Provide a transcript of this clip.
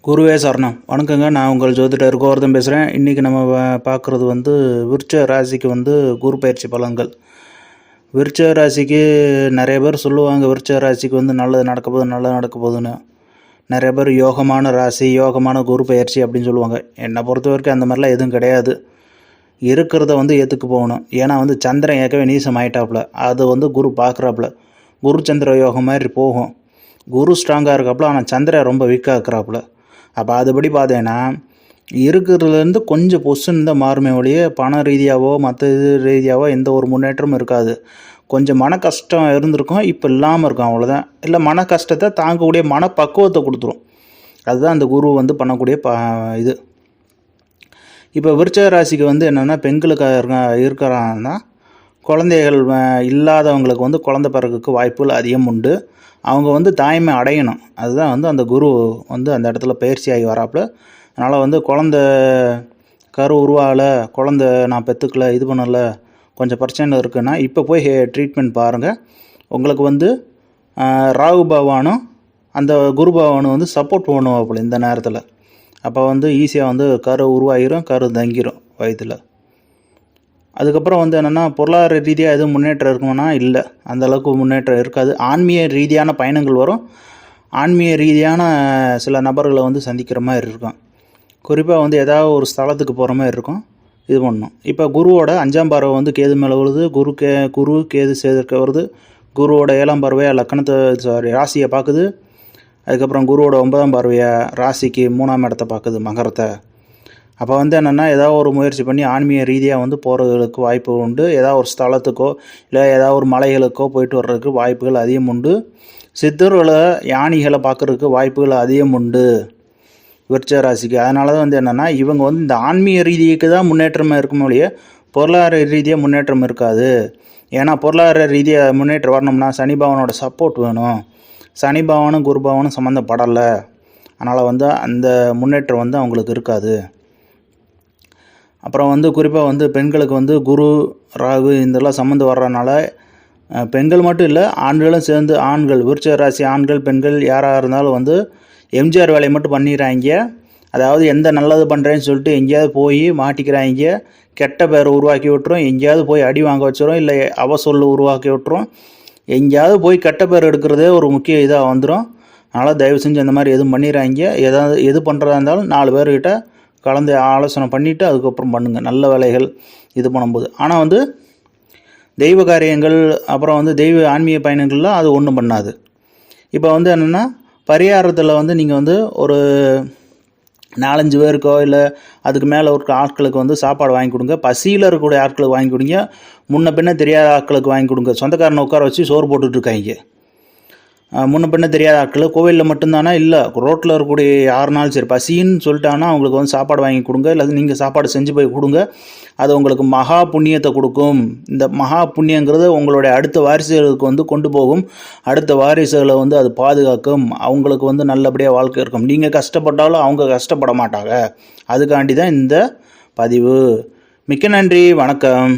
குருவே சரணம். வணக்கங்க. நான் உங்கள் ஜோதிடர் கோவர்தன் பேசுகிறேன். இன்றைக்கி நம்ம பார்க்குறது விருச்ச ராசிக்கு குரு பயிற்சி பலன்கள். விருச்ச ராசிக்கு நிறைய பேர் சொல்லுவாங்க, விருச்ச ராசிக்கு நல்லது நடக்க போகுதுன்னு. நிறைய பேர் யோகமான ராசி, யோகமான குரு பயிற்சி அப்படின்னு சொல்லுவாங்க. என்னை பொறுத்த வரைக்கும் அந்த மாதிரிலாம் எதுவும் கிடையாது. இருக்கிறத ஏற்றுக்கு போகணும். ஏன்னா சந்திரன் ஏற்கனவே நீசம் ஆகிட்டாப்புல, அது குரு பார்க்குறாப்புல. குரு சந்திர யோகம் மாதிரி போகும். குரு ஸ்ட்ராங்காக இருக்காப்புல, ஆனால் சந்திரன் ரொம்ப வீக்காக இருக்கிறாப்புல. அப்போ அதுபடி பார்த்தேன்னா இருக்கிறதுலேருந்து கொஞ்சம் பொசுன்னு தான் மாறுமே ஒழிய பண ரீதியாகவோ மற்ற இது ரீதியாகவோ எந்த ஒரு முன்னேற்றமும் இருக்காது. கொஞ்சம் மன கஷ்டம் இருந்திருக்கும், இப்போ இல்லாமல் இருக்கும், அவ்வளோதான். இல்லை மன கஷ்டத்தை தாங்கக்கூடிய மனப்பக்குவத்தை கொடுத்துரும். அதுதான் அந்த குரு பண்ணக்கூடிய இது. இப்போ விருச்சிக ராசிக்கு என்னென்னா பெண்களுக்கு இருக்கிறாங்கன்னா குழந்தைகள் இல்லாதவங்களுக்கு குழந்தை பிறகுக்கு வாய்ப்புகள் அதிகம் உண்டு. அவங்க தாய்மை அடையணும். அதுதான் அந்த குரு அந்த இடத்துல பயிற்சி ஆகி வராப்புல. அதனால் குழந்த கரு உருவாகலை, குழந்த நான் பெற்றுக்கல, இது பண்ணலை, கொஞ்சம் பிரச்சனை இருக்குன்னா இப்போ போய் ட்ரீட்மெண்ட் பாருங்கள். உங்களுக்கு ராகு பகவானும் அந்த குரு பகவானும் சப்போர்ட் பண்ணுவாப்புல இந்த நேரத்தில். அப்போ ஈஸியாக கரு உருவாகிரும், கரு தங்கிரும் வயிற்றில். அதுக்கப்புறம் என்னென்னா பொருளாதார ரீதியாக எதுவும் முன்னேற்றம் இருக்குமானா இல்லை, அந்தளவுக்கு முன்னேற்றம் இருக்காது. ஆன்மீக ரீதியான பயணங்கள் வரும். ஆன்மீக ரீதியான சில நபர்களை சந்திக்கிற மாதிரி இருக்கும். குறிப்பாக ஏதாவது ஒரு ஸ்தலத்துக்கு போகிற மாதிரி இருக்கும். இது பண்ணணும். இப்போ குருவோட 5ஆம் பார்வை கேது மேலே வருது. குரு கேது சேர்க்க வருது. குருவோட 7ஆம் பார்வையாக லக்கணத்தை ராசியை பார்க்குது. அதுக்கப்புறம் குருவோட 9ஆம் பார்வையாக ராசிக்கு 3ஆம் இடத்தை பார்க்குது, மகரத்தை. அப்போ என்னென்னா ஏதாவது ஒரு முயற்சி பண்ணி ஆன்மீக ரீதியாக போகிறதுக்கு வாய்ப்பு உண்டு. ஏதாவது ஒரு ஸ்தலத்துக்கோ இல்லை ஏதாவது ஒரு மலைகளுக்கோ போயிட்டு வர்றதுக்கு வாய்ப்புகள் அதிகம் உண்டு. சித்தர்களை யானைகளை பார்க்குறதுக்கு வாய்ப்புகள் அதிகம் உண்டு விருச்சிக ராசிக்கு. அதனால தான் என்னென்னா இவங்க இந்த ஆன்மீக ரீதிக்கு தான் முன்னேற்றமாக இருக்கும் ஒழிய பொருளாதார ரீதியாக முன்னேற்றம் இருக்காது. ஏன்னா பொருளாதார ரீதியாக முன்னேற்றம் வரணும்னா சனி பகவானோட சப்போர்ட் வேணும். சனி பகவானும் குரு பகவானும் சம்மந்தப்படலை. அதனால் அந்த முன்னேற்றம் அவங்களுக்கு இருக்காது. அப்புறம் குறிப்பாக பெண்களுக்கு குரு ராகு இதெல்லாம் சம்மந்தம் வர்றதுனால பெண்கள் மட்டும் இல்லை, ஆண்களும் சேர்ந்து, ஆண்கள் விருச்சிக ராசி ஆண்கள் பெண்கள் யாராக இருந்தாலும் எம்ஜிஆர் வேலையை மட்டும் பண்ணிடுறாங்க. அதாவது எந்த நல்லது பண்ணுறேன்னு சொல்லிட்டு எங்கேயாவது போய் மாட்டிக்கிறாங்க. கெட்ட பேரை உருவாக்கி விட்டுரும். எங்கேயாவது போய் அடி வாங்க வச்சிரும், இல்லை அவசொல்லு உருவாக்கி விட்டுரும். எங்கேயாவது போய் கெட்ட பேர் எடுக்கிறதே ஒரு முக்கிய இதாக வந்துடும். அதனால் தயவு செஞ்சு அந்த மாதிரி எதுவும் பண்ணிடுறாங்க. எது பண்ணுறதா இருந்தாலும் 4 பேர்கிட்ட கலந்து ஆலோசனை பண்ணிவிட்டு அதுக்கப்புறம் பண்ணுங்கள் நல்ல வேலைகள் இது பண்ணும்போது. ஆனால் தெய்வ காரியங்கள் அப்புறம் தெய்வ ஆன்மீக பயணங்கள்லாம் அது ஒன்றும் பண்ணாது. இப்போ என்னென்னா பரிகாரத்தில் நீங்கள் ஒரு 4-5 பேருக்கோ இல்லை அதுக்கு மேலே ஒரு ஆட்களுக்கு சாப்பாடு வாங்கி கொடுங்க. பசியில் இருக்கக்கூடிய ஆட்களுக்கு வாங்கி கொடுங்க. முன்ன பின்ன தெரியாத ஆட்களுக்கு வாங்கி கொடுங்க. சொந்தக்காரனை உட்கார வச்சு சோறு போட்டுட்ருக்காங்க. முன்ன பின்ன தெரியாத ஆட்கள் கோவிலில் மட்டும்தானா, இல்லை ரோட்டில் இருக்கக்கூடிய யாருனாலும் சரி பசின்னு சொல்லிட்டாங்கன்னா அவங்களுக்கு சாப்பாடு வாங்கி கொடுங்க. இல்லை நீங்கள் சாப்பாடு செஞ்சு போய் கொடுங்க. அது உங்களுக்கு மகா புண்ணியத்தை கொடுக்கும். இந்த மகா புண்ணியங்கிறது உங்களுடைய அடுத்த வாரிசுகளுக்கு கொண்டு போகும். அடுத்த வாரிசுகளை அது பாதுகாக்கும். அவங்களுக்கு நல்லபடியாக வாழ்க்கை இருக்கும். நீங்கள் கஷ்டப்பட்டாலும் அவங்க கஷ்டப்பட மாட்டாங்க. அதுக்காண்டி தான் இந்த பதிவு. மிக்க நன்றி, வணக்கம்.